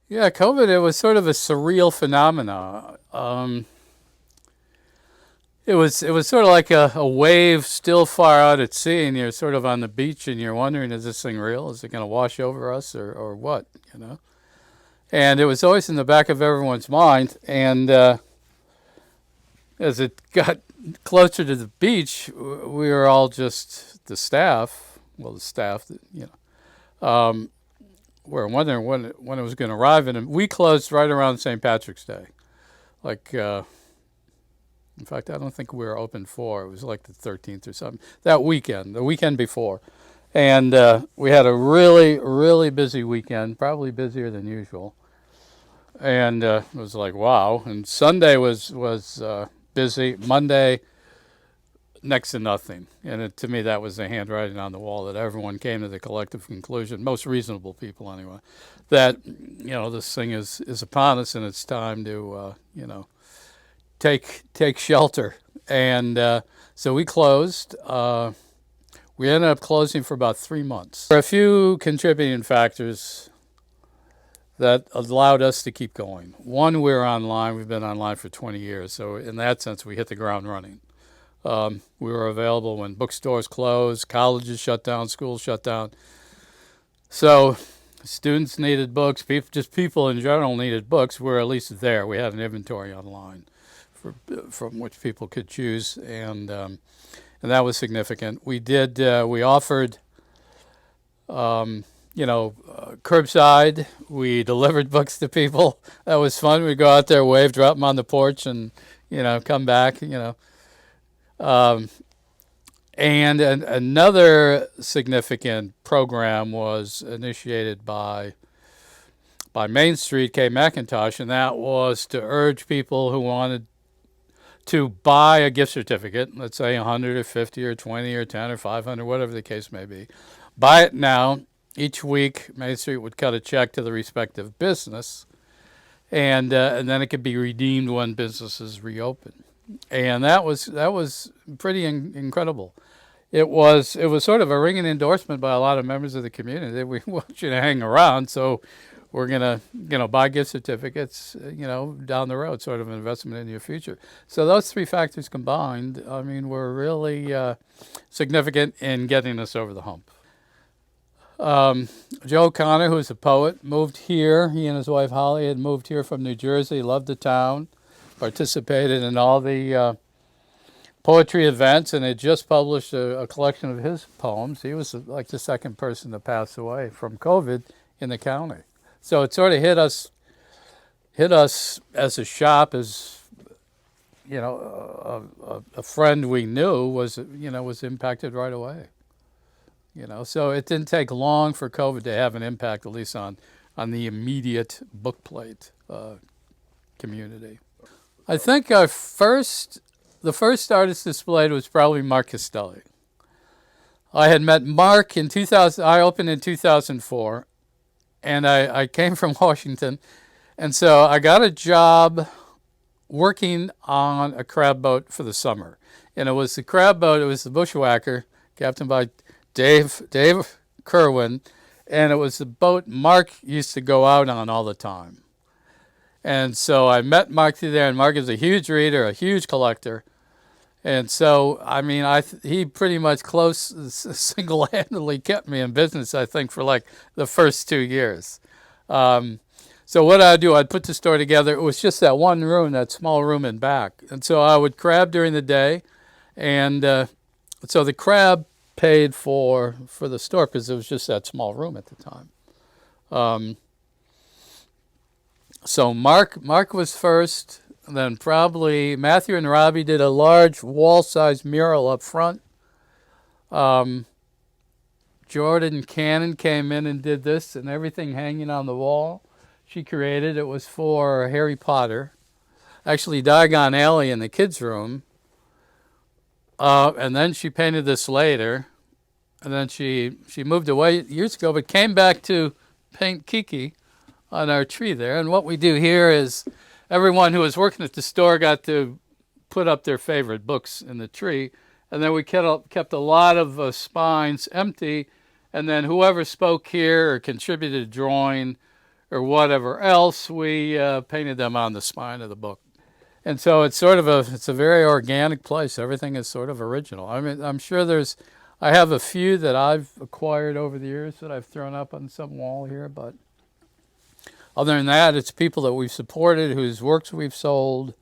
Yeah, COVID, it was sort of a surreal phenomena. It was sort of like a wave still far out at sea, and you're sort of on the beach, and you're wondering, is this thing real? Is it going to wash over us, or what? You know. And it was always in the back of everyone's mind. And as it got closer to the beach, we were all just the staff. Well, the staff, were wondering when it was going to arrive, and we closed right around St. Patrick's Day. Like, in fact, I don't think we were open for. It was like the 13th or something. That weekend, the weekend before. And we had a really, really busy weekend, probably busier than usual. And it was like, wow. And Sunday was busy. Monday, next to nothing. And to me, that was the handwriting on the wall that everyone came to the collective conclusion, most reasonable people anyway, that, this thing is upon us and it's time to, take shelter. And so we closed. We ended up closing for about 3 months. There are a few contributing factors that allowed us to keep going. One, we're online. We've been online for 20 years. So in that sense, we hit the ground running. We were available when bookstores closed, colleges shut down, schools shut down. So students needed books. People in general needed books. We're at least there. We had an inventory online from which people could choose, and that was significant. We offered, curbside. We delivered books to people. That was fun. We'd go out there, wave, drop them on the porch, and, come back, And another significant program was initiated by Mainstreet, K. McIntosh, and that was to urge people who wanted to buy a gift certificate, let's say 100 or 50 or 20 or 10 or 500, whatever the case may be. Buy it now. Each week, Mainstreet would cut a check to the respective business, and then it could be redeemed when businesses reopen. And that was pretty incredible. It was sort of a ringing endorsement by a lot of members of the community. We want you to hang around, so we're gonna buy gift certificates, down the road, sort of an investment in your future. So those three factors combined, were really significant in getting us over the hump. Joe Connor, who's a poet, moved here. He and his wife Holly had moved here from New Jersey, loved the town, participated in all the poetry events, and had just published a collection of his poems. He was like the second person to pass away from COVID in the county. So it sort of hit us as a shop, as a friend we knew was impacted right away. So it didn't take long for COVID to have an impact, at least on the immediate Bookplate community. I think the first artist displayed was probably Mark Castelli. I had met Mark in 2000. I opened in 2004, and I came from Washington, and so I got a job working on a crab boat for the summer. And it was the crab boat. It was the Bushwhacker, captained by Dave Kerwin, and it was the boat Mark used to go out on all the time. And so I met Mark through there, and Mark is a huge reader, a huge collector. And so, he pretty much single-handedly kept me in business, I think, for like the first 2 years. So what I'd do, I'd put the store together. It was just that one room, that small room in back. And so I would crab during the day. And so the crab paid for the store because it was just that small room at the time. So Mark was first. Then probably Matthew and Robbie did a large wall-sized mural up front. Jordan Cannon came in and did this, and everything hanging on the wall she created. It was for Harry Potter. Actually, Diagon Alley in the kids' room. And then she painted this later. And then she moved away years ago, but came back to paint Kiki on our tree there. And what we do here is everyone who was working at the store got to put up their favorite books in the tree. And then we kept a lot of spines empty. And then whoever spoke here or contributed a drawing or whatever else, we painted them on the spine of the book. And so it's sort of it's a very organic place. Everything is sort of original. I mean, I'm sure I have a few that I've acquired over the years that I've thrown up on some wall here, but other than that, it's people that we've supported, whose works we've sold,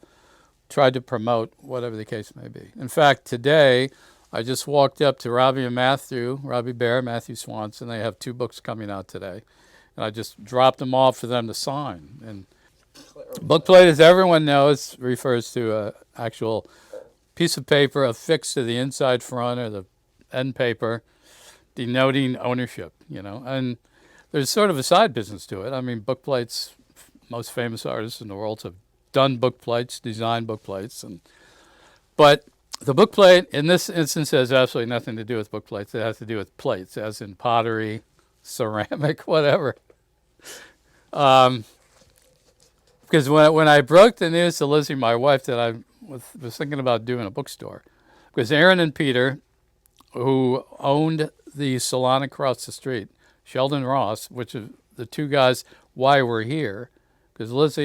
tried to promote, whatever the case may be. In fact, today, I just walked up to Robbie Bear, Matthew Swanson. They have 2 books coming out today. And I just dropped them off for them to sign. And Bookplate, as everyone knows, refers to an actual piece of paper affixed to the inside front or the end paper, denoting ownership, And there's sort of a side business to it. I mean, Bookplate's most famous artists in the world have done bookplates, designed bookplates, but the bookplate in this instance has absolutely nothing to do with bookplates. It has to do with plates, as in pottery, ceramic, whatever. Because when I broke the news to Lizzie, my wife, that I was thinking about doing a bookstore, because Aaron and Peter, who owned the salon across the street, Sheldon Ross, which are the 2 guys why we're here, because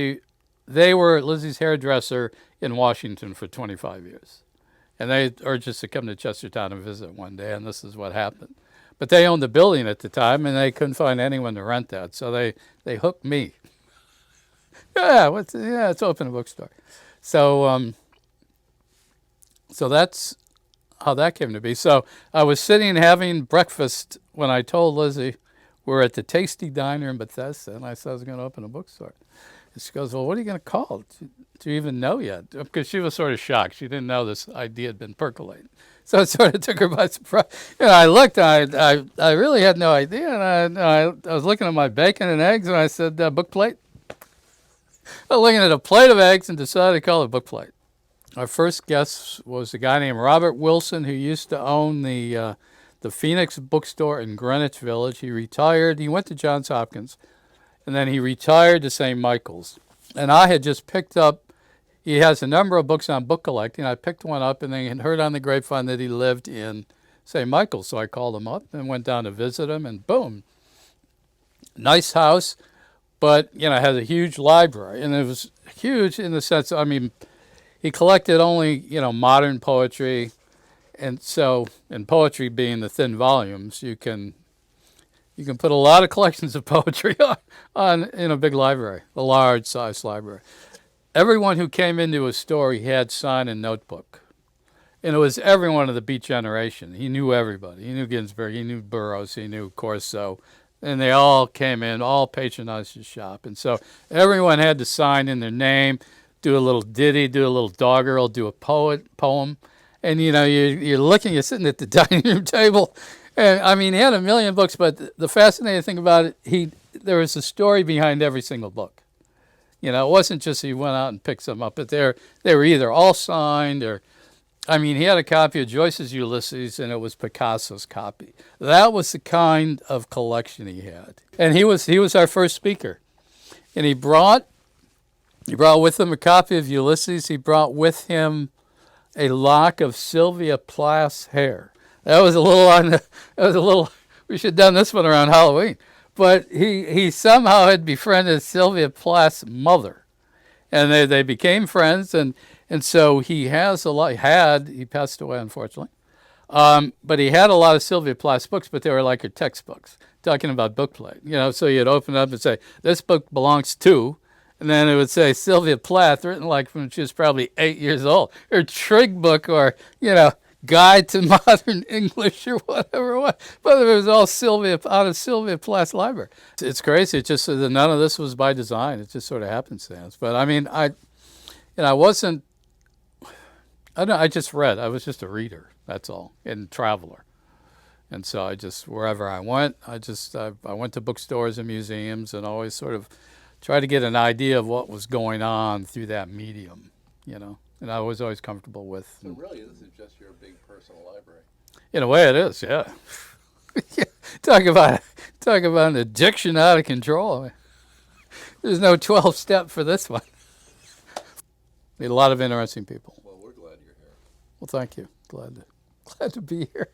they were Lizzie's hairdresser in Washington for 25 years. And they urged us to come to Chestertown and visit one day, and this is what happened. But they owned the building at the time, and they couldn't find anyone to rent that, so they hooked me. Let's open a bookstore. So that's how that came to be. So I was sitting having breakfast when I told Lizzie we're at the Tasty Diner in Bethesda, and I said I was going to open a bookstore. And she goes, well, what are you going to call it? Do you even know yet? Because she was sort of shocked. She didn't know this idea had been percolating. So it sort of took her by surprise. I looked, and I really had no idea. And I was looking at my bacon and eggs, and I said, Bookplate? I was looking at a plate of eggs and decided to call it Bookplate. Our first guest was a guy named Robert Wilson, who used to own the Phoenix bookstore in Greenwich Village. He retired. He went to Johns Hopkins, and then he retired to St. Michael's. And I had just picked up, he has a number of books on book collecting. I picked one up, and then heard on the grapevine that he lived in St. Michael's. So I called him up and went down to visit him, and boom, nice house, but, has a huge library. And it was huge in the sense, he collected only, modern poetry. And so, and poetry being the thin volumes, you can put a lot of collections of poetry on in a big library, a large-sized library. Everyone who came into his store, he had sign and notebook. And it was everyone of the Beat generation. He knew everybody. He knew Ginsberg, he knew Burroughs, he knew Corso. And they all came in, all patronized his shop. And so everyone had to sign in their name, do a little ditty, do a little doggerel, do a poem. And, you're sitting at the dining room table. And, he had a million books, but the fascinating thing about it, there was a story behind every single book. It wasn't just he went out and picked some up, but they were either all signed or, he had a copy of Joyce's Ulysses, and it was Picasso's copy. That was the kind of collection he had. And he was our first speaker. And he brought with him a copy of Ulysses. He brought with him a lock of Sylvia Plath's hair. That was a little, we should have done this one around Halloween. But he somehow had befriended Sylvia Plath's mother. And they became friends, and so he has he passed away, unfortunately. But he had a lot of Sylvia Plath's books, but they were like her textbooks, talking about Bookplate. So you'd open up and say, this book belongs to, and then it would say Sylvia Plath, written like when she was probably 8 years old. Her trig book, or, Guide to Modern English, or whatever it was. But it was all out of Sylvia Plath's library. It's crazy. It's just that none of this was by design. It just sort of happenstance. But I just read. I was just a reader, that's all, and traveler. And so wherever I went, I went to bookstores and museums and always sort of tried to get an idea of what was going on through that medium, and I was always comfortable with. So really, this is just your big personal library. In a way, it is, yeah. Talk about an addiction out of control. There's no 12-step for this one. Meet a lot of interesting people. Well, we're glad you're here. Well, thank you. Glad to be here.